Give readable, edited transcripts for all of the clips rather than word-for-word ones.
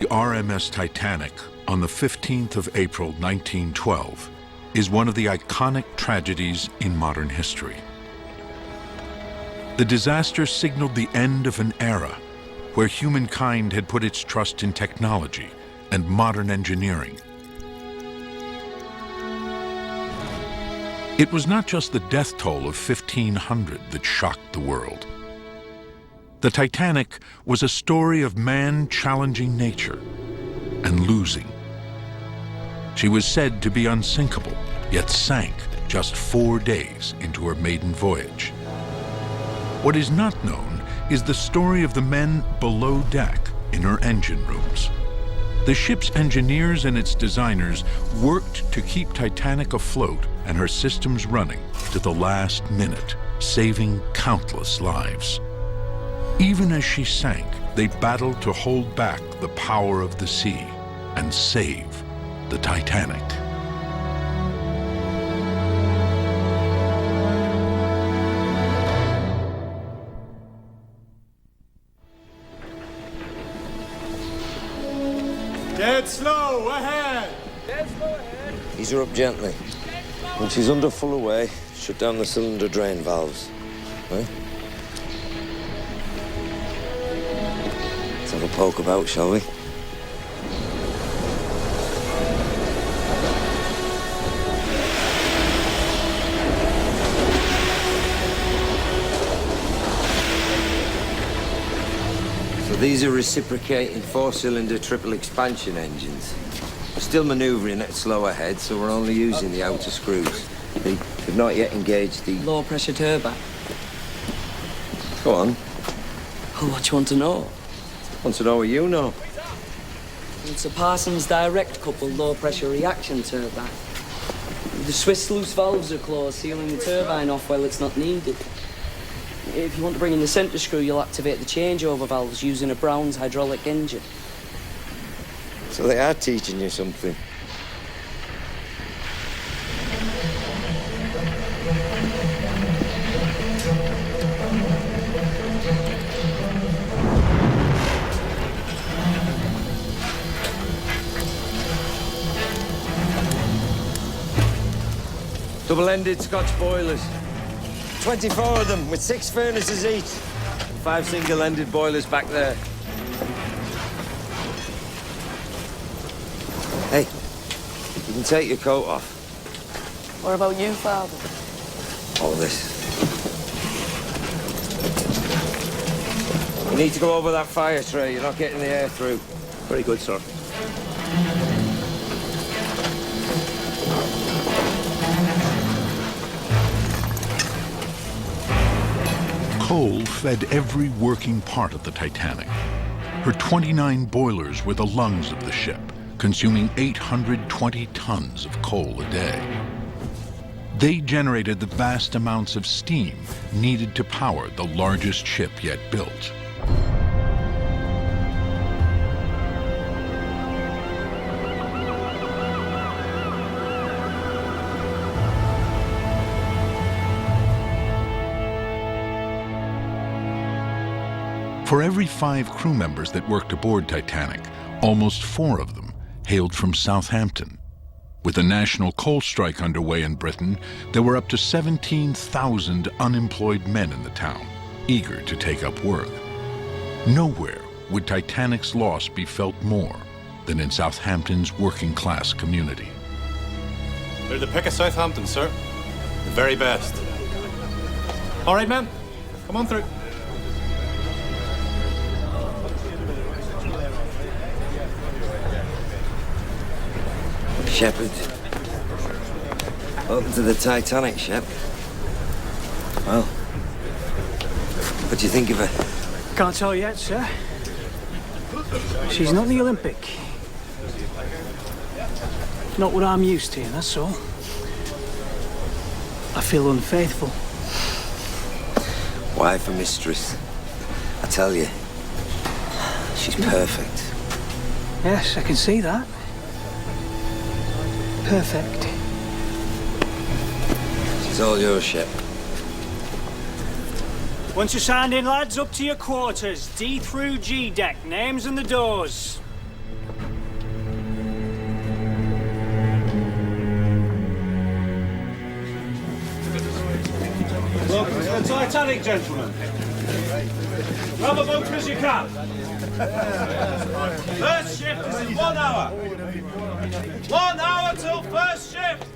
The RMS Titanic on the 15th of April 1912 is one of the iconic tragedies in modern history. The disaster signaled the end of an era where humankind had put its trust in technology and modern engineering. It was not just the death toll of 1,500 that shocked the world. The Titanic was a story of man challenging nature and losing. She was said to be unsinkable, yet sank just 4 days into her maiden voyage. What is not known is the story of the men below deck in her engine rooms. The ship's engineers and its designers worked to keep Titanic afloat and her systems running to the last minute, saving countless lives. Even as she sank, they battled to hold back the power of the sea and save the Titanic. Dead slow, ahead! Dead slow ahead. Ease her up gently. When she's under full away, shut down the cylinder drain valves. Right? Let's have a poke about, shall we? So these are reciprocating 4-cylinder triple expansion engines. We're still manoeuvring at slow ahead, so we're only using the outer screws. We've not yet engaged the Low pressure turbine. Go on. Oh, what you want to know? Want to know what you know? It's a Parsons direct coupled low pressure reaction turbine. The Swiss sluice valves are closed, sealing the turbine off while it's not needed. If you want to bring in the centre screw, you'll activate the changeover valves using a Brown's hydraulic engine. So they are teaching you something. Double-ended Scotch boilers. 24 of them with 6 furnaces each. 5 single-ended boilers back there. Hey, you can take your coat off. What about you, Father? All this. You need to go over that fire tray. You're not getting the air through. Very good, sir. Coal fed every working part of the Titanic. Her 29 boilers were the lungs of the ship, consuming 820 tons of coal a day. They generated the vast amounts of steam needed to power the largest ship yet built. For every 5 crew members that worked aboard Titanic, almost 4 of them hailed from Southampton. With a national coal strike underway in Britain, there were up to 17,000 unemployed men in the town, eager to take up work. Nowhere would Titanic's loss be felt more than in Southampton's working-class community. They're the pick of Southampton, sir. The very best. All right, men. Come on through. Shepherd. Welcome to the Titanic, Shep. Well, what do you think of her? Can't tell yet, sir. She's not the Olympic. Not what I'm used to, that's all. I feel unfaithful. Wife and mistress. I tell you, she's perfect. Yes, I can see that. Perfect. She's all yours, Shep. Once you're signed in, lads, up to your quarters. D through G deck, names and the doors. Titanic, gentlemen. Grab a boat as you can. First shift is in 1 hour. 1 hour till first shift.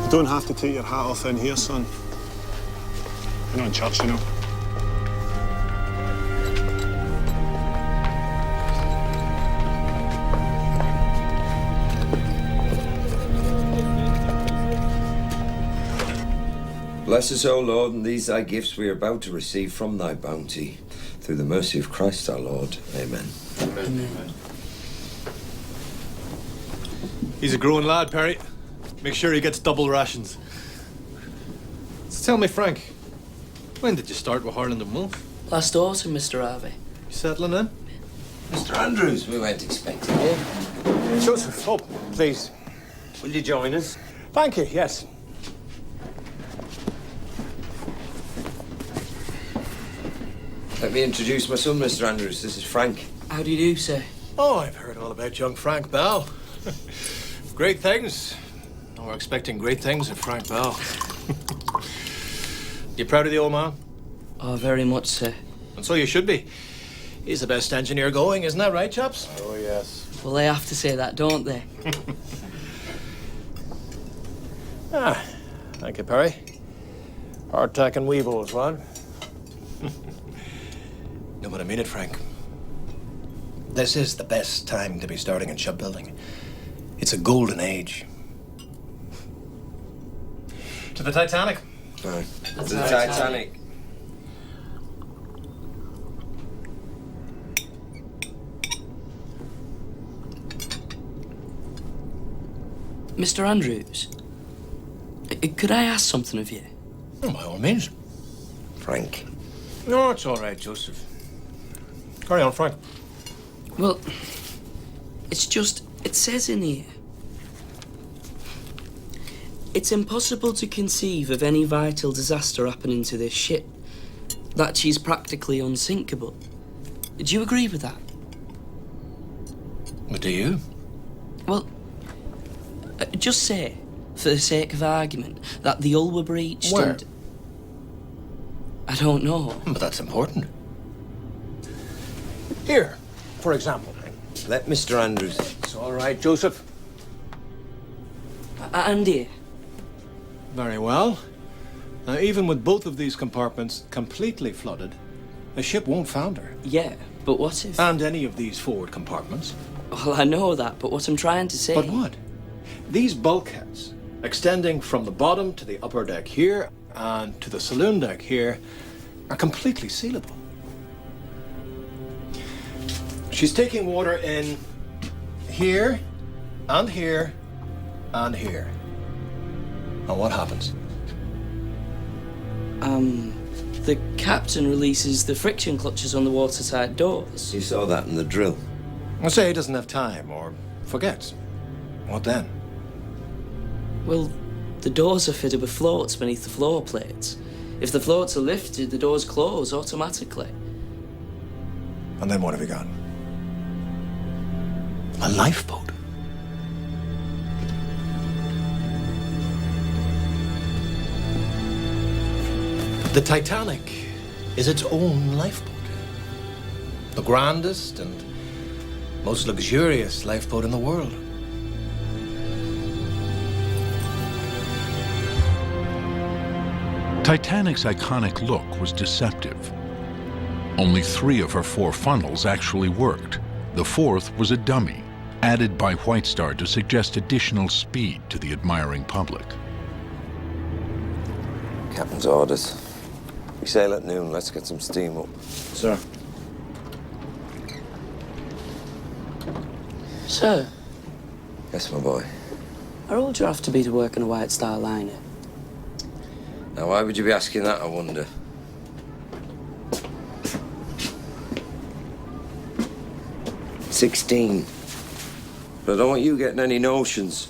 You don't have to take your hat off in here, son. You're not in church, you know. Bless us, O Lord, and these thy gifts we are about to receive from thy bounty. Through the mercy of Christ our Lord. Amen. Amen. He's a growing lad, Perry. Make sure he gets double rations. So tell me, Frank, when did you start with Harland and Wolff? Last autumn, Mr. Harvey. You settling in? Mr. Andrews, we weren't expecting you. Joseph, oh, please. Will you join us? Thank you, yes. Let me introduce my son, Mr. Andrews. This is Frank. How do you do, sir? Oh, I've heard all about young Frank Bell. Great things. Oh, we're expecting great things of Frank Bell. You proud of the old man? Oh, very much, sir. And so you should be. He's the best engineer going, isn't that right, chaps? Oh, yes. Well, they have to say that, don't they? Thank you, Perry. Hardtack and weevils, what? No, but I mean it, Frank. This is the best time to be starting in shipbuilding. It's a golden age. To the Titanic. Right. To the Titanic. Mr. Andrews, could I ask something of you? Oh, by all means. Frank. No, it's all right, Joseph. Carry on, Frank. Well, it's just, it says in here, it's impossible to conceive of any vital disaster happening to this ship, that she's practically unsinkable. Do you agree with that? But do you? Well, just say, for the sake of argument, that the hull were breached Where? and... I don't know. But that's important. Here, for example. Let Mr. Andrews. It's all right, Joseph. And here. Very well. Now, even with both of these compartments completely flooded, the ship won't founder. Yeah, but what if... And any of these forward compartments. Well, I know that, but what I'm trying to say... But what? These bulkheads, extending from the bottom to the upper deck here and to the saloon deck here, are completely sealable. She's taking water in here, and here, and here. And what happens? The captain releases the friction clutches on the watertight doors. You saw that in the drill. Let's say he doesn't have time or forgets. What then? Well, the doors are fitted with floats beneath the floor plates. If the floats are lifted, the doors close automatically. And then what have you got? A lifeboat. The Titanic is its own lifeboat. The grandest and most luxurious lifeboat in the world. Titanic's iconic look was deceptive. Only 3 of her 4 funnels actually worked. The 4th was a dummy, added by White Star to suggest additional speed to the admiring public. Captain's orders. We sail at noon. Let's get some steam up. Sir. Sir, Yes, my boy. how old do you have to be to work on a White Star liner? Now, why would you be asking that, I wonder? "16. But I don't want you getting any notions.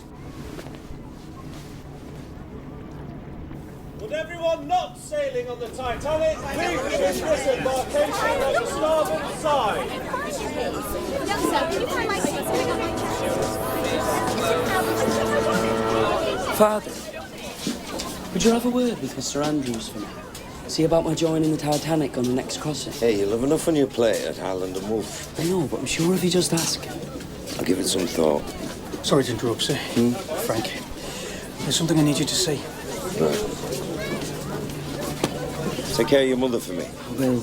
Would everyone not sailing on the Titanic. Please begin disembarkation on the starboard side. Young sir, can you find my seats coming up my Father, would you have a word with Mr. Andrews for me? See about my joining the Titanic on the next crossing. Hey, you'll have enough on your plate at Highland and Wolf. I know, but I'm sure if you just ask him. I'll give it some thought. Sorry to interrupt, sir. Frank, there's something I need you to see. Right. Take care of your mother for me. I will.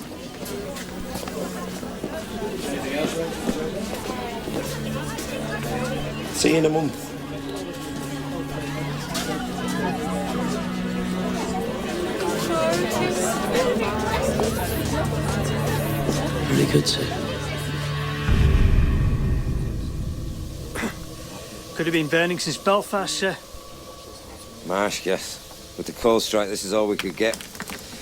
See you in a month. Really good, sir. Could have been burning since Belfast, sir. Marsh, yes. With the coal strike, this is all we could get.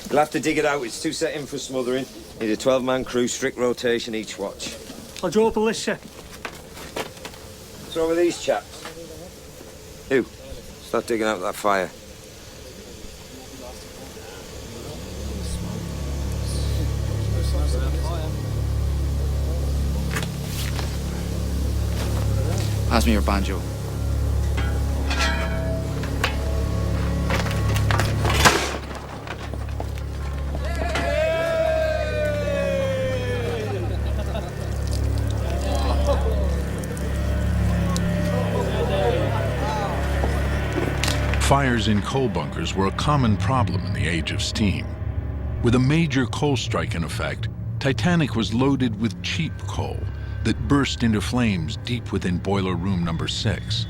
We'll have to dig it out. It's 2 set in for smothering. Need a 12-man crew, strict rotation each watch. I'll draw up a list, sir. What's wrong with these chaps? Who? Start digging out that fire. Pass me your banjo. Fires in coal bunkers were a common problem in the age of steam. With a major coal strike in effect, Titanic was loaded with cheap coal that burst into flames deep within boiler room number 6.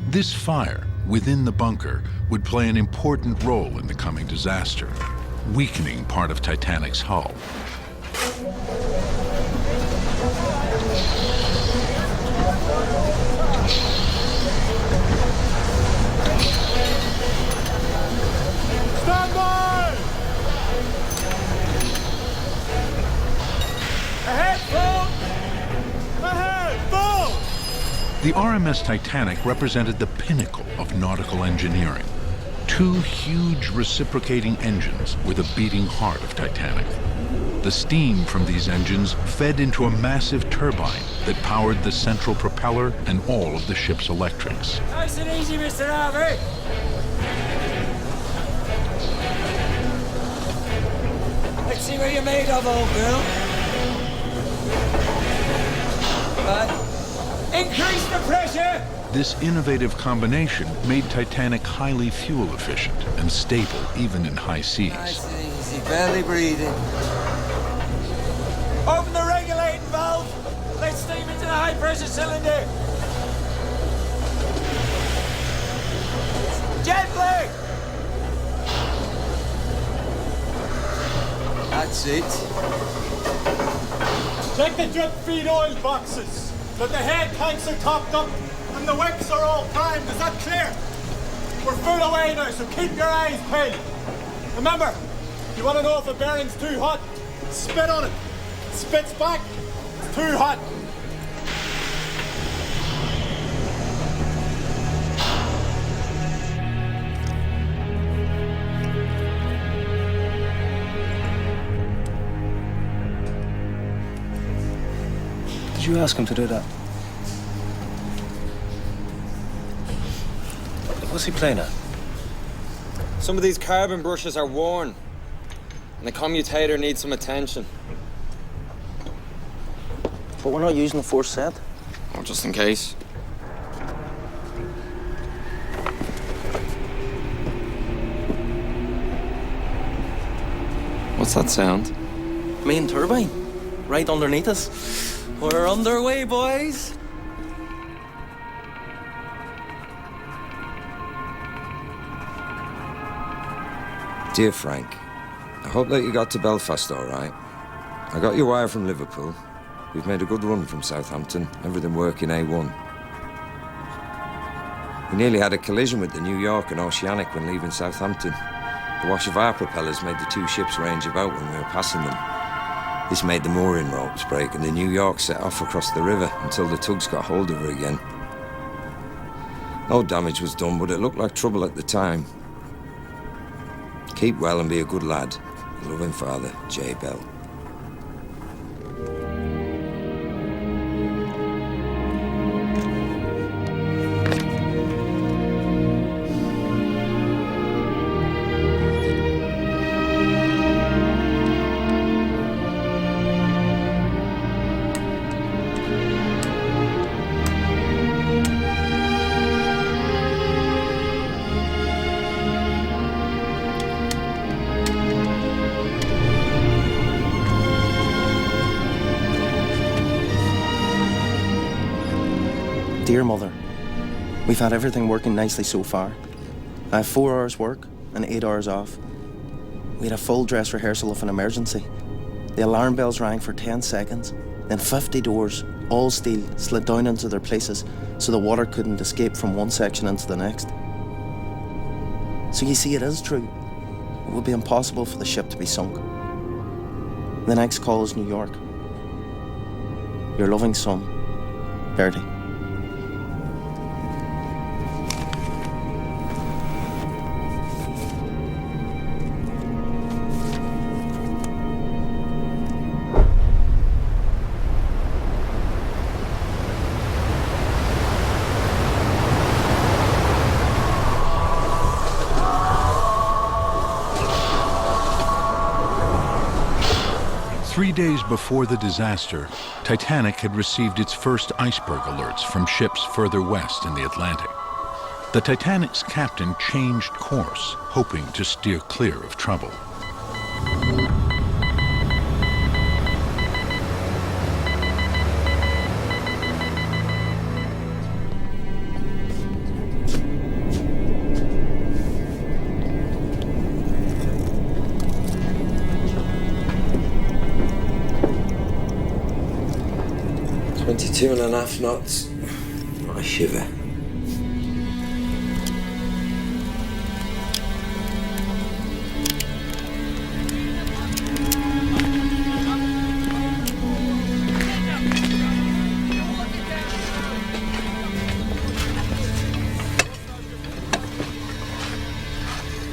This fire within the bunker would play an important role in the coming disaster, weakening part of Titanic's hull. Stand by! Ahead, full! Ahead, full! The RMS Titanic represented the pinnacle of nautical engineering. 2 huge reciprocating engines were the beating heart of Titanic. The steam from these engines fed into a massive turbine that powered the central propeller and all of the ship's electrics. Nice and easy, Mr. Harvey. Let's see what you're made of, old girl. Increase the pressure! This innovative combination made Titanic highly fuel efficient and stable even in high seas. Nice and easy, barely breathing. Open the regulating valve. Let steam into the high pressure cylinder. Gently! That's it. Check the drip feed oil boxes. But the head tanks are topped up and the wicks are all primed. Is that clear? We're full away now, so keep your eyes peeled. Remember, you want to know if a bearing's too hot, spit on it. Spits back, it's too hot. Did you ask him to do that? What's he playing at? Some of these carbon brushes are worn, and the commutator needs some attention. But we're not using the 4 set. Oh, just in case. What's that sound? Main turbine, right underneath us. We're underway, boys. Dear Frank, I hope that you got to Belfast all right. I got your wire from Liverpool. We've made a good run from Southampton, everything working A1. We nearly had a collision with the New York and Oceanic when leaving Southampton. The wash of our propellers made the 2 ships range about when we were passing them. This made the mooring ropes break and the New York set off across the river until the tugs got hold of her again. No damage was done, but it looked like trouble at the time. Keep well and be a good lad. Your loving father, J. Bell. Dear Mother, we've had everything working nicely so far. I have 4 hours work and 8 hours off. We had a full dress rehearsal of an emergency. The alarm bells rang for 10 seconds, then 50 doors, all steel, slid down into their places so the water couldn't escape from one section into the next. So you see, it is true. It would be impossible for the ship to be sunk. The next call is New York. Your loving son, Bertie. Three days before the disaster, Titanic had received its first iceberg alerts from ships further west in the Atlantic. The Titanic's captain changed course, hoping to steer clear of trouble. Two and a half knots. I shiver.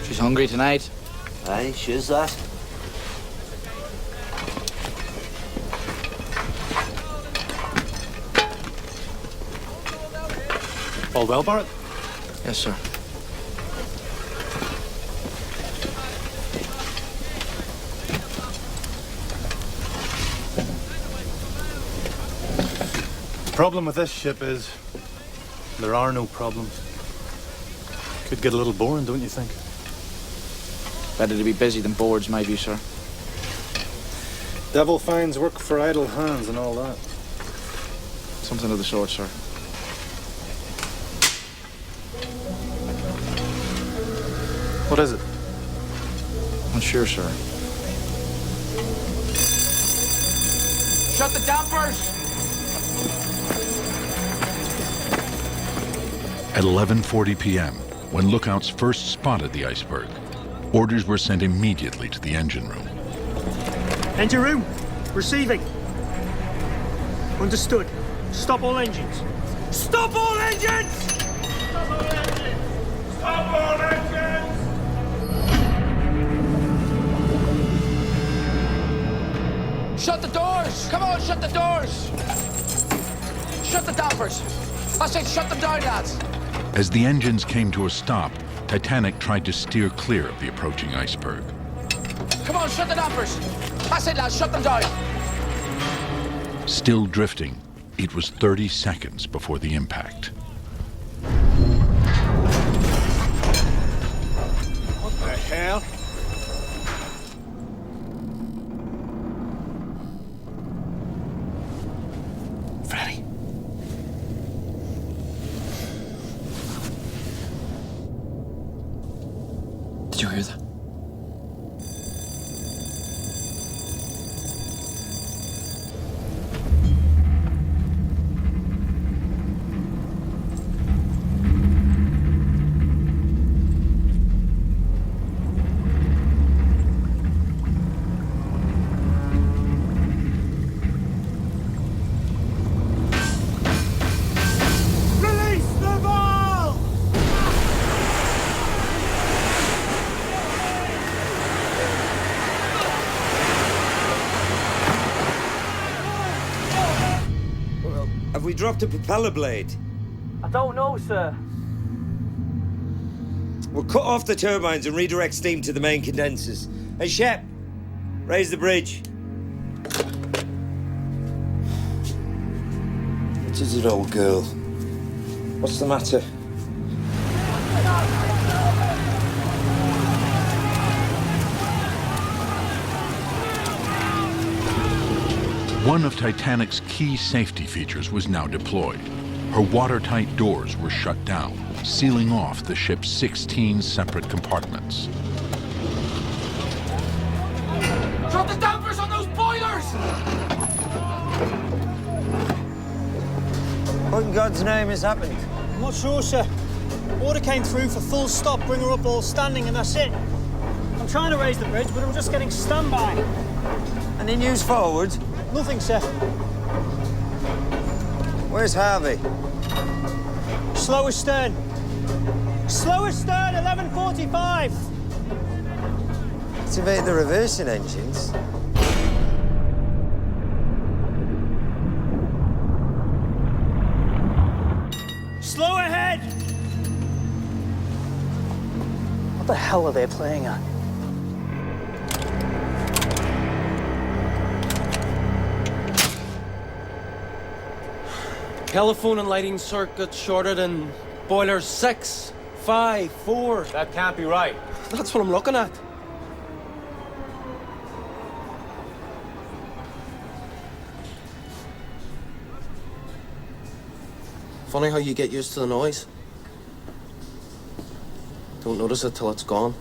She's hungry tonight. Aye, she's that. All well, Barrett? Yes, sir. The problem with this ship is there are no problems. Could get a little boring, don't you think? Better to be busy than bored, maybe, sir. Devil finds work for idle hands and all that. Something of the sort, sir. What is it? Not sure, sir. Shut the dampers! At 11:40 p.m., when lookouts first spotted the iceberg, orders were sent immediately to the engine room. Engine room, receiving. Understood. Stop all engines. Stop all engines! Stop all engines! Stop all engines! Shut the doors! Come on, shut the doors! Shut the dampers! I said shut them down, lads! As the engines came to a stop, Titanic tried to steer clear of the approaching iceberg. Come on, shut the dampers! I said, lads, shut them down! Still drifting, it was 30 seconds before the impact. What the hell? Freddie. Did you hear that? Have we dropped a propeller blade? I don't know, sir. We'll cut off the turbines and redirect steam to the main condensers. Hey, Shep, raise the bridge. What is it, old girl? What's the matter? One of Titanic's key safety features was now deployed. Her watertight doors were shut down, sealing off the ship's 16 separate compartments. Drop the dampers on those boilers! What in God's name has happened? I'm not sure, sir. Order came through for full stop, bring her up all standing, and that's it. I'm trying to raise the bridge, but I'm just getting standby. Any news forward? Nothing, sir. Where's Harvey? Slow astern. Slow astern, 11:45. Activate the reversing engines. Slow ahead! What the hell are they playing at? Telephone and lighting circuit shorted in boilers 6, 5, 4. That can't be right. That's what I'm looking at. Funny how you get used to the noise. Don't notice it till it's gone.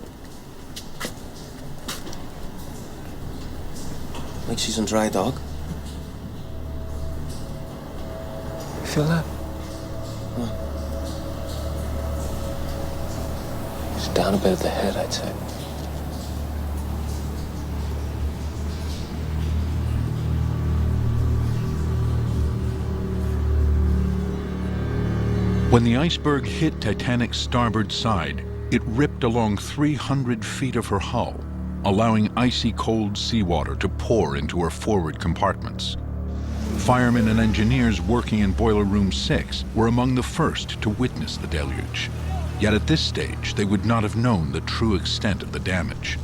Like she's in dry dock. Feel that? It's down a bit at the head, I'd say. When the iceberg hit Titanic's starboard side, it ripped along 300 feet of her hull, allowing icy cold seawater to pour into her forward compartments. Firemen and engineers working in Boiler Room 6 were among the first to witness the deluge. Yet at this stage, they would not have known the true extent of the damage.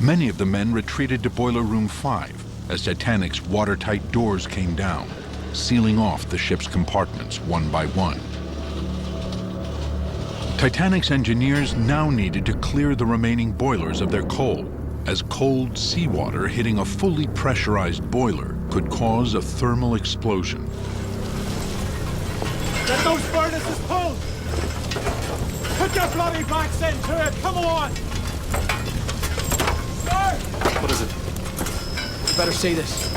Many of the men retreated to Boiler Room 5 as Titanic's watertight doors came down, sealing off the ship's compartments one by one. Titanic's engineers now needed to clear the remaining boilers of their coal, as cold seawater hitting a fully pressurized boiler could cause a thermal explosion. Get those furnaces pulled! Put your bloody backs into it, come on! Sir! What is it? You better see this.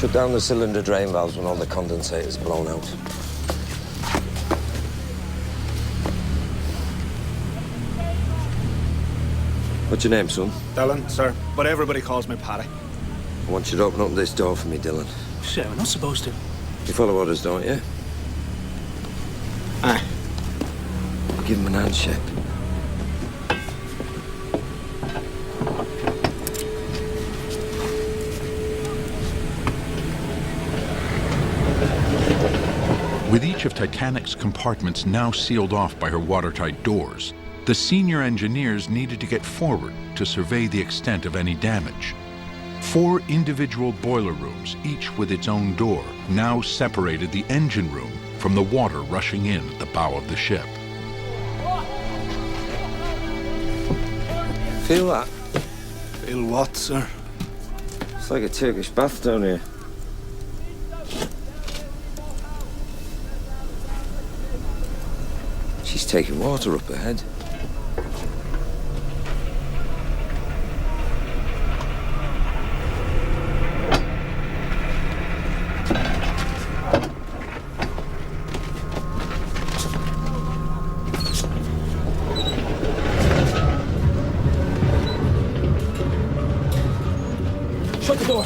Shut down the cylinder drain valves when all the condensator's blown out. What's your name, son? Dylan, sir. But everybody calls me Paddy. I want you to open up this door for me, Dylan. Sir, we're not supposed to. You follow orders, don't you? Aye. Give him an handshake. With each of Titanic's compartments now sealed off by her watertight doors, the senior engineers needed to get forward to survey the extent of any damage. 4 individual boiler rooms, each with its own door, now separated the engine room from the water rushing in at the bow of the ship. Feel that? Feel what, sir? It's like a Turkish bath down here. She's taking water up ahead. Shut the door.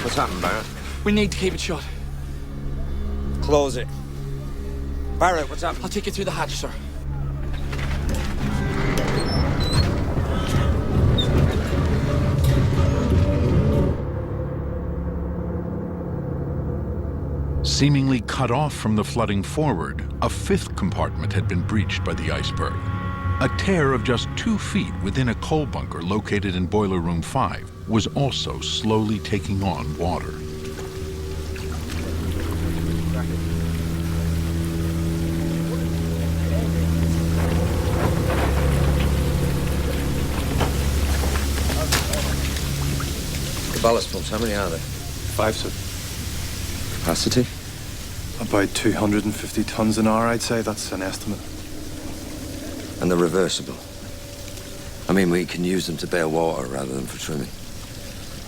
What's What's happened, Barrett? We need to keep it shut. Close it. Barrett, what's happened? I'll take you through the hatch, sir. Seemingly cut off from the flooding forward, a fifth compartment had been breached by the iceberg. A tear of just 2 feet within a coal bunker located in Boiler Room 5 was also slowly taking on water. The ballast pumps, how many are there? 5, sir. Capacity? About 250 tons an hour, I'd say. That's an estimate. And they're reversible. I mean, we can use them to bail water rather than for trimming.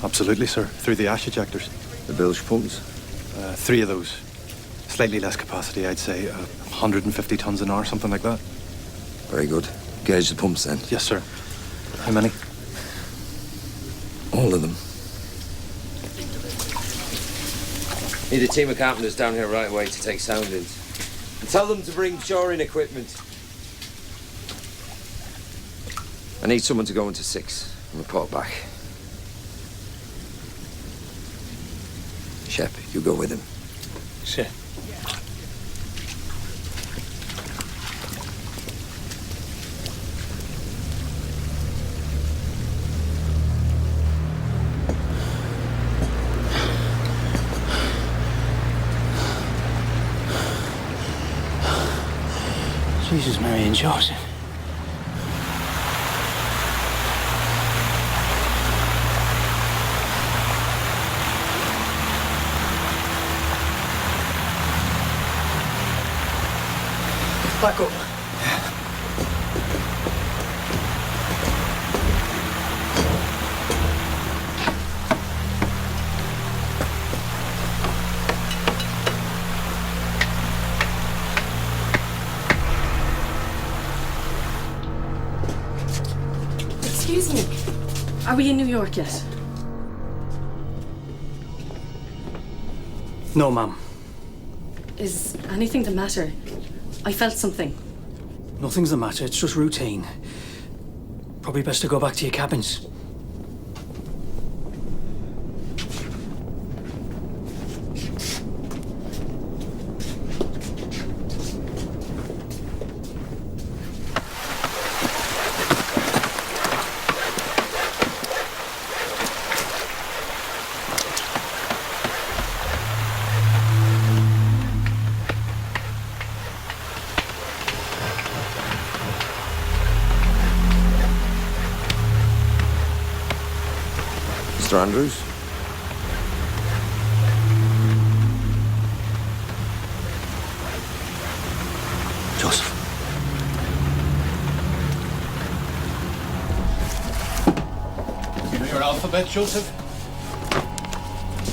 Absolutely, sir. Through the ash ejectors. The bilge pumps? 3 of those. Slightly less capacity, I'd say. 150 tons an hour, something like that. Very good. Gauge the pumps then. Yes, sir. How many? All of them. Need a team of carpenters down here right away to take soundings. And tell them to bring shoring equipment. I need someone to go into 6 and report back. Shep, you go with him. Sure. Jesus, Mary and Joseph. Back up. Excuse me. Are we in New York yet? No, ma'am. Is anything the matter? I felt something. Nothing's the matter. It's just routine. Probably best to go back to your cabins. Mr. Andrews? Joseph. You know your alphabet, Joseph?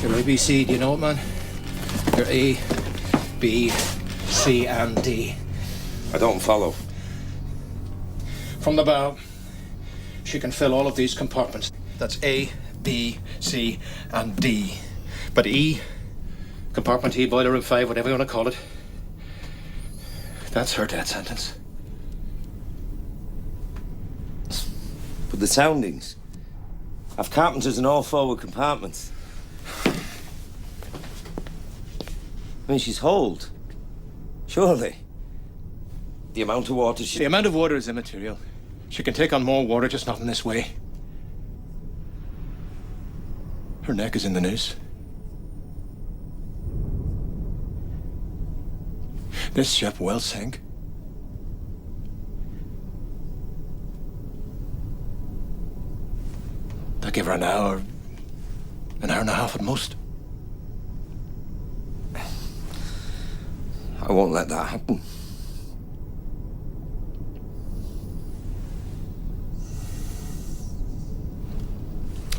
Your ABC, do you know it, man? Your A, B, C, and D. I don't follow. From the bow, she can fill all of these compartments. That's A, B, C, and D. But E, compartment E, boiler room 5, whatever you want to call it, that's her death sentence. But the soundings have carpenters in all forward compartments. I mean, she's holed. Surely. The amount of water she... The amount of water is immaterial. She can take on more water, just not in this way. Her neck is in the noose. This ship will sink. They'll give her an hour and a half at most. I won't let that happen.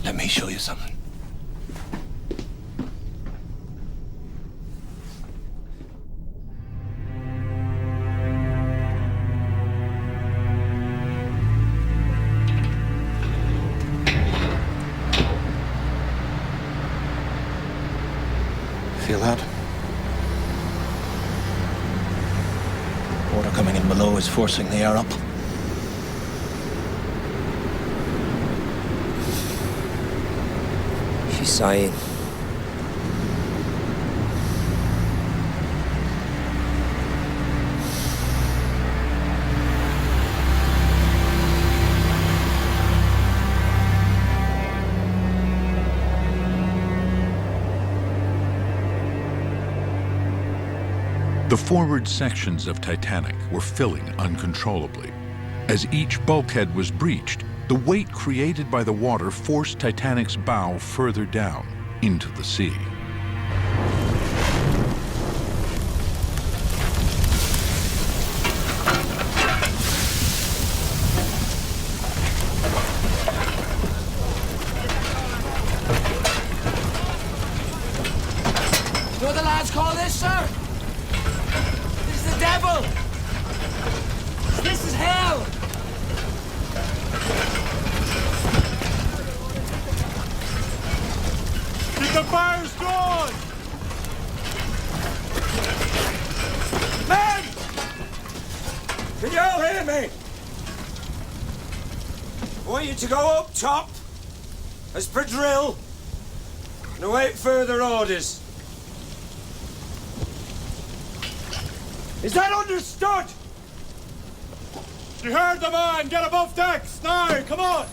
Let me show you something. Feel that? Water coming in below is forcing the air up. She's sighing. The forward sections of Titanic were filling uncontrollably. As each bulkhead was breached, the weight created by the water forced Titanic's bow further down into the sea. You know what the lads call this, sir? This is the devil! This is hell! Keep the fires going! Men! Can you all hear me? I want you to go up top, as per drill, and await further orders. Is that understood? You heard the man! Get above decks! Now, come on!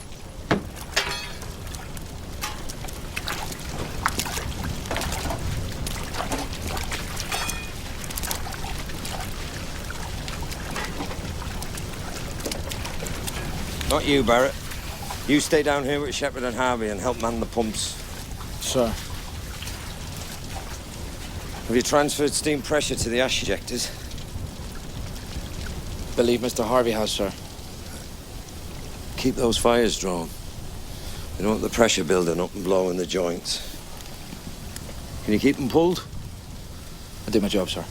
Not you, Barrett. You stay down here with Shepherd and Harvey and help man the pumps. Sir. Have you transferred steam pressure to the ash ejectors? Believe Mr. Harvey has, sir. Keep those fires drawn. We don't want the pressure building up and blowing the joints. Can you keep them pulled? I did my job, sir.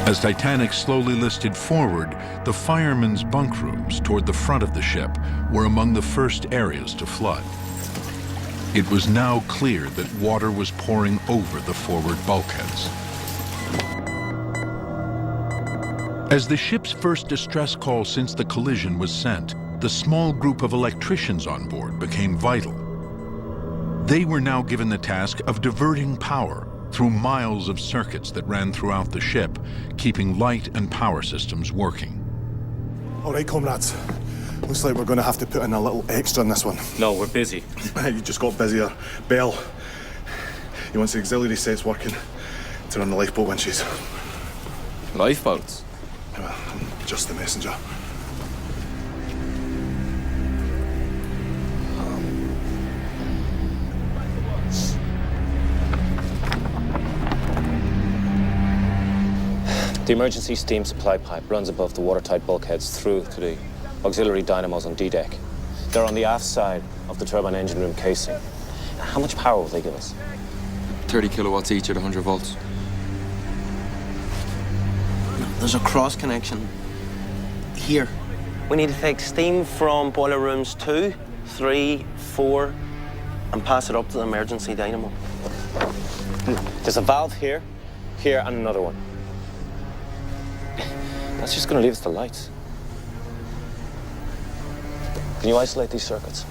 As Titanic slowly listed forward, the firemen's bunk rooms toward the front of the ship were among the first areas to flood. It was now clear that water was pouring over the forward bulkheads. As the ship's first distress call since the collision was sent, the small group of electricians on board became vital. They were now given the task of diverting power through miles of circuits that ran throughout the ship, keeping light and power systems working. All right, comrades. Looks like we're going to have to put in a little extra in this one. No, we're busy. You just got busier. Bell, he wants the auxiliary sets working to run the lifeboat winches. Lifeboats? Well, I'm just the messenger. The emergency steam supply pipe runs above the watertight bulkheads through to the auxiliary dynamos on D-deck. They're on the aft side of the turbine engine room casing. How much power will they give us? 30 kilowatts each at 100 volts. There's a cross connection here. We need to take steam from boiler rooms 2, 3, 4, and pass it up to the emergency dynamo. There's a valve here, here, and another one. That's just going to leave us the lights. Can you isolate these circuits?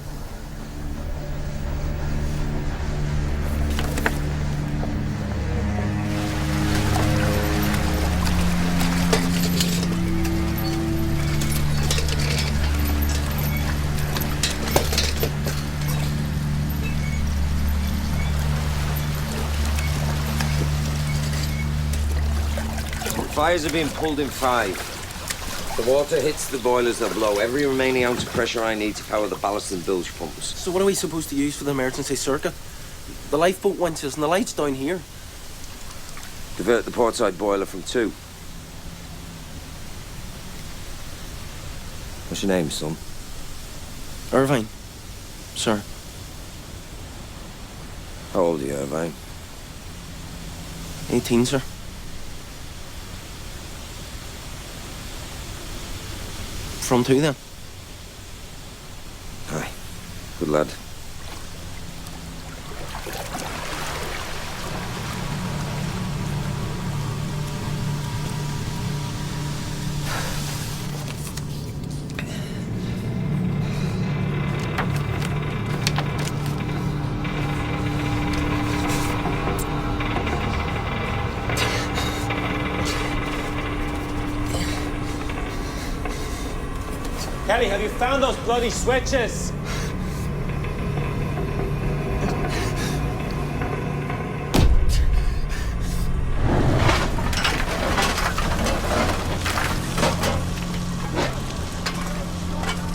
Fires are being pulled in 5. The water hits the boilers that blow every remaining ounce of pressure I need to power the ballast and bilge pumps. So what are we supposed to use for the emergency circuit? The lifeboat winches and the lights down here. Divert the portside boiler from 2. What's your name, son? Irvine, sir. How old are you, Irvine? 18, sir. From 2, then. Good lad. Kelly, have you found those bloody switches?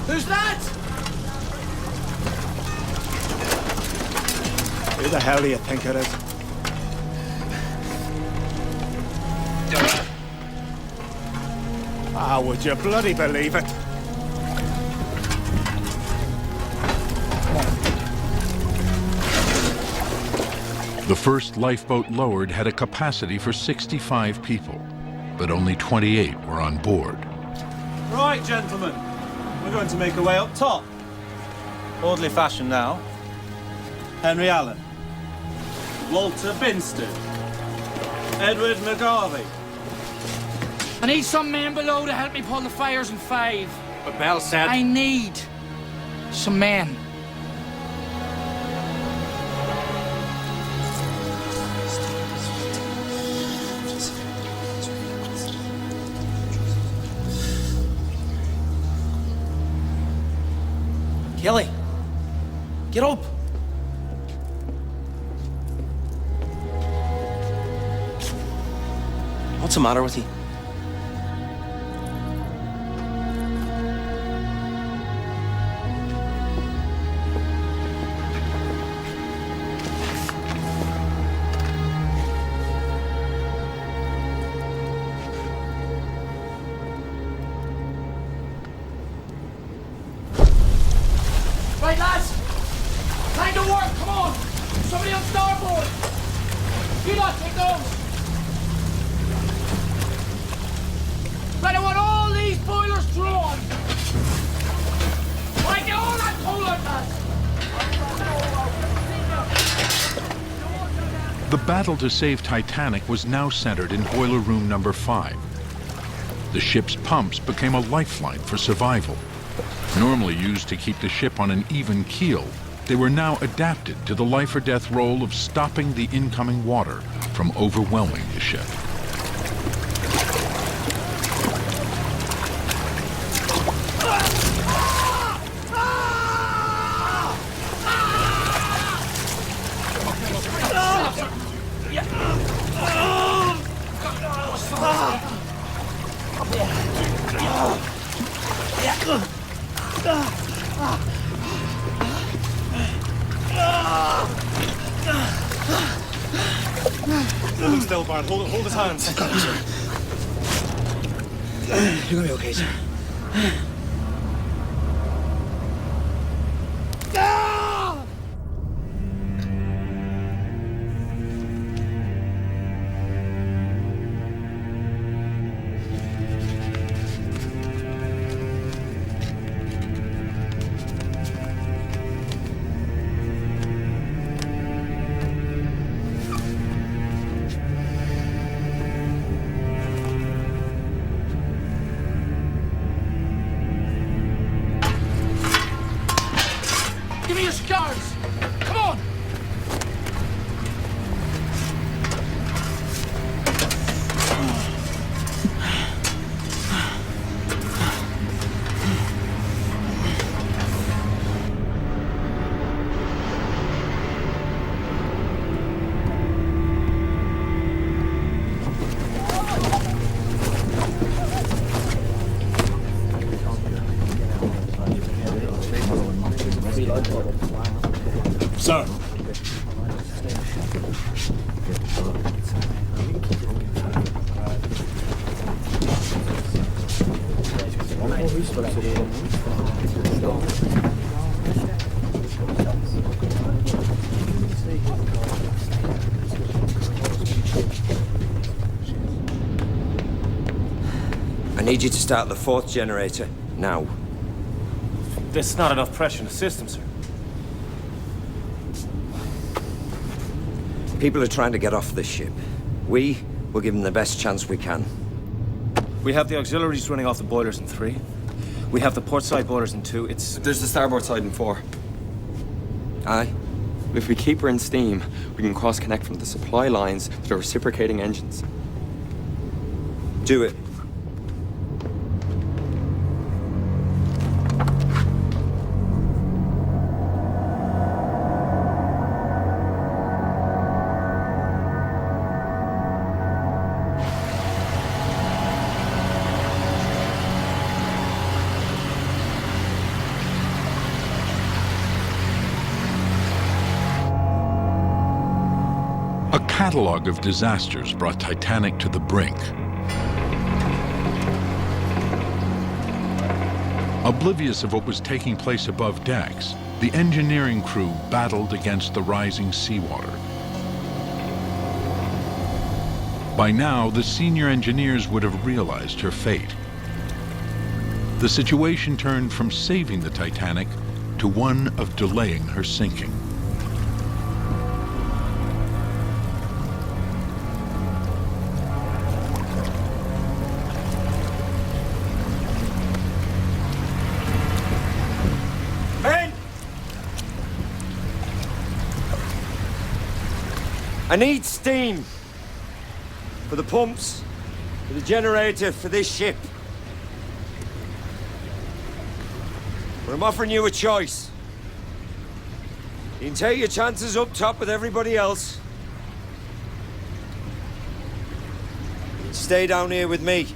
Who's that? Who the hell do you think it is? Ah, would you bloody believe it? The first lifeboat lowered had a capacity for 65 people, but only 28 were on board. Right, gentlemen. We're going to make our way up top. Orderly fashion now. Henry Allen. Walter Binston. Edward McGarvey. I need some men below to help me pull the fires in 5. But Bell said... I need some men. Kelly, get up. What's the matter with you? Right, lads! Time to work, come on! Somebody on starboard! You lot take those! Right, I want all these boilers drawn! Right, get all that coal out, lads! The battle to save Titanic was now centered in boiler room number 5. The ship's pumps became a lifeline for survival. Normally used to keep the ship on an even keel, they were now adapted to the life-or-death role of stopping the incoming water from overwhelming the ship. Hold still, Bart. Hold his hands. I got it, sir. You're gonna be okay, sir. Give me your scars! Come on! Sir. I need you to start the 4th generator, now. There's not enough pressure in the system, sir. People are trying to get off this ship. We will give them the best chance we can. We have the auxiliaries running off the boilers in 3. We have the port side boilers in 2. There's the starboard side in 4. Aye. If we keep her in steam, we can cross-connect from the supply lines to the reciprocating engines. Do it. A catalogue of disasters brought Titanic to the brink. Oblivious of what was taking place above decks, the engineering crew battled against the rising seawater. By now, the senior engineers would have realized her fate. The situation turned from saving the Titanic to one of delaying her sinking. I need steam for the pumps, for the generator, for this ship. But I'm offering you a choice. You can take your chances up top with everybody else. You can stay down here with me.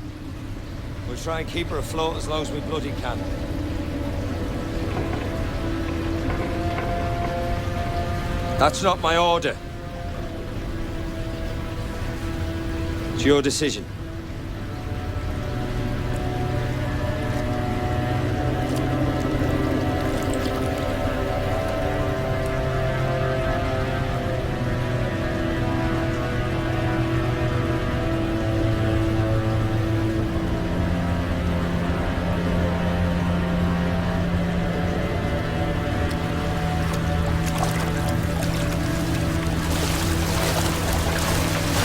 We'll try and keep her afloat as long as we bloody can. That's not my order. It's your decision.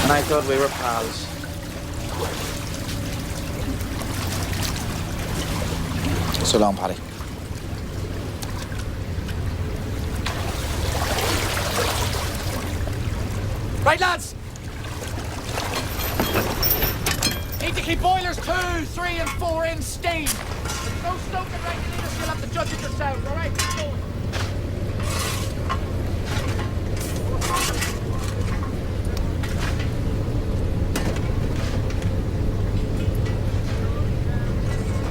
And I thought we were pals. So long, Paddy. Right, lads! Need to keep boilers 2, 3 and 4 in steam. There's no stoking regulators, you'll have to judge it yourselves, all right? Keep going.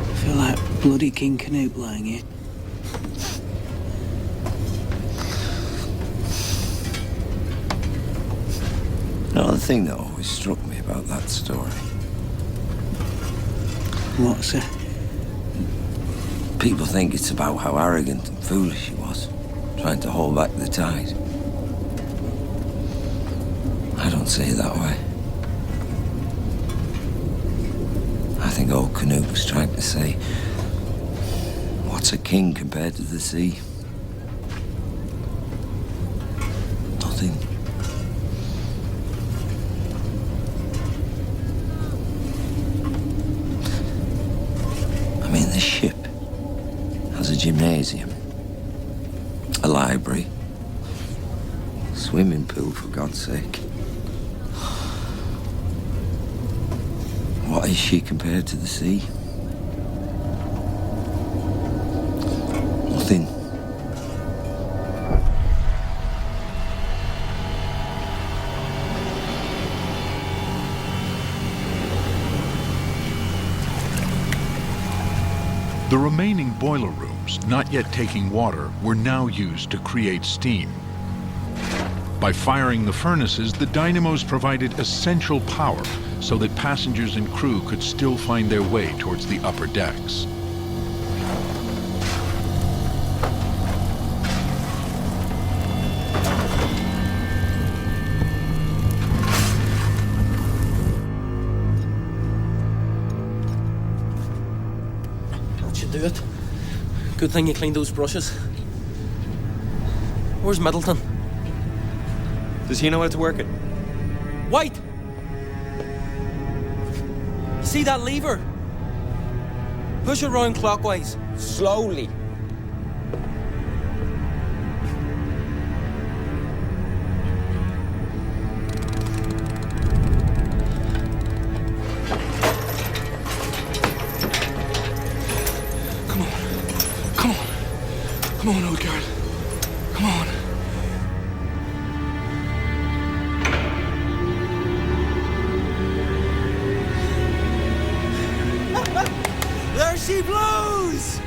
I feel like bloody King Canute lying here. No, the thing that always struck me about that story. What's it? People think it's about how arrogant and foolish he was, trying to hold back the tide. I don't see it that way. I think old Canute was trying to say, what's a king compared to the sea? Nothing. I mean, this ship has a gymnasium, a library, swimming pool, for God's sake. What is she compared to the sea? Nothing. The remaining boiler rooms, not yet taking water, were now used to create steam. By firing the furnaces, the dynamos provided essential power so that passengers and crew could still find their way towards the upper decks. That should do it. Good thing you cleaned those brushes. Where's Middleton? Does he know how to work it? Wait! You see that lever? Push it round clockwise. Slowly. Come on, old girl. Come on. There she blows!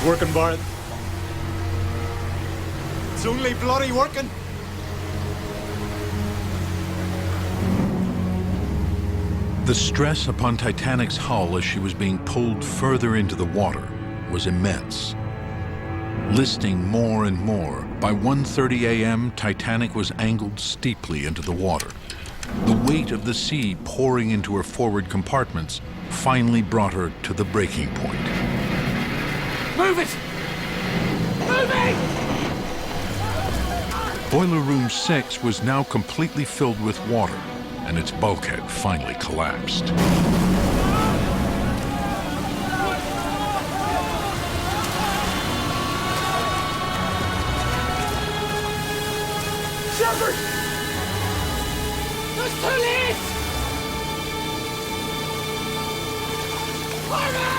Working, Bart. It's only bloody working. The stress upon Titanic's hull as she was being pulled further into the water was immense. Listing more and more, by 1:30 a.m., Titanic was angled steeply into the water. The weight of the sea pouring into her forward compartments finally brought her to the breaking point. Move it! Move it! Boiler Room 6 was now completely filled with water, and its bulkhead finally collapsed. Shepard! It's too late! Hurry!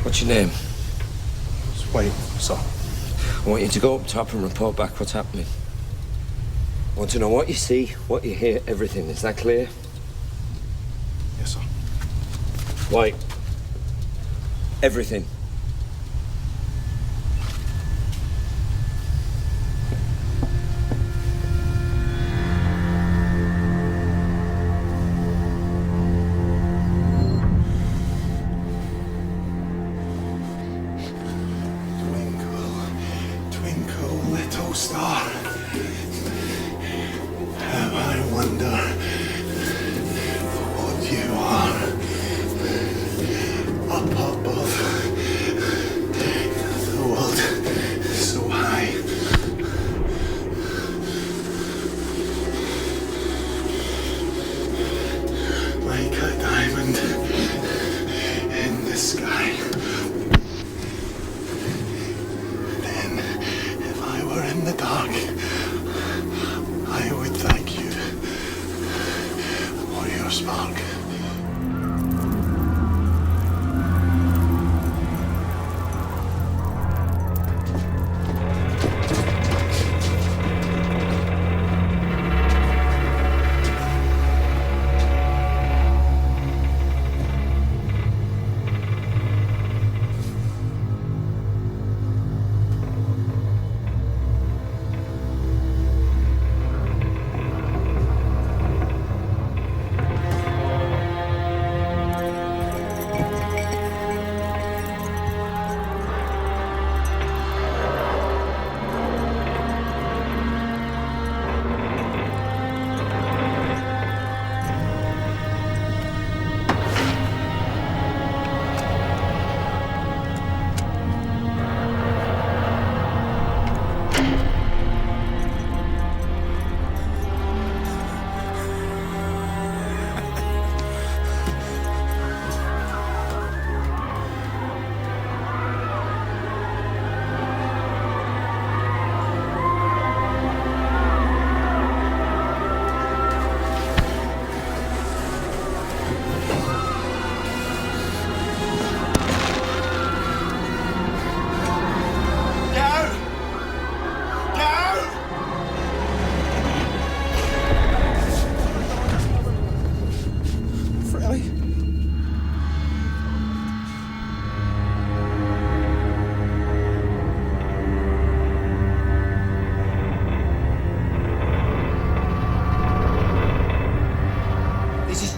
What's your name? It's White, sir. I want you to go up top and report back what's happening. I want to know what you see, what you hear, everything. Is that clear? Yes, sir. White. Everything. Star, how I wonder what you are up above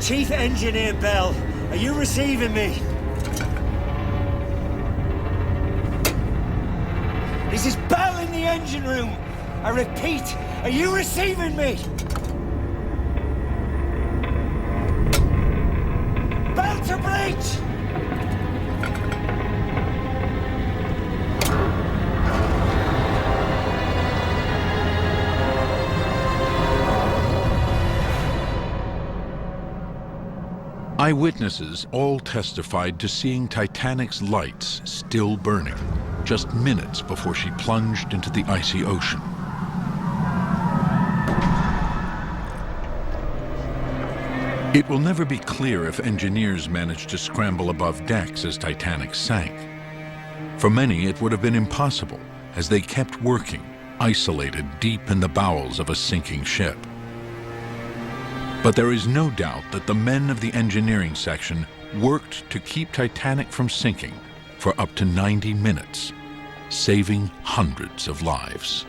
Chief Engineer Bell. Are you receiving me? This is Bell in the engine room. I repeat, are you receiving me? Bell to breach! Eyewitnesses all testified to seeing Titanic's lights still burning, just minutes before she plunged into the icy ocean. It will never be clear if engineers managed to scramble above decks as Titanic sank. For many, it would have been impossible, as they kept working, isolated deep in the bowels of a sinking ship. But there is no doubt that the men of the engineering section worked to keep Titanic from sinking for up to 90 minutes, saving hundreds of lives.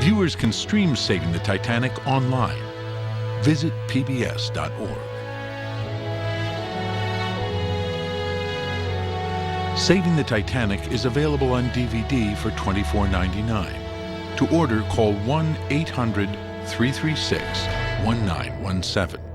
Viewers can stream Saving the Titanic online. Visit pbs.org. Saving the Titanic is available on DVD for $24.99. To order, call 1-800-336-1917.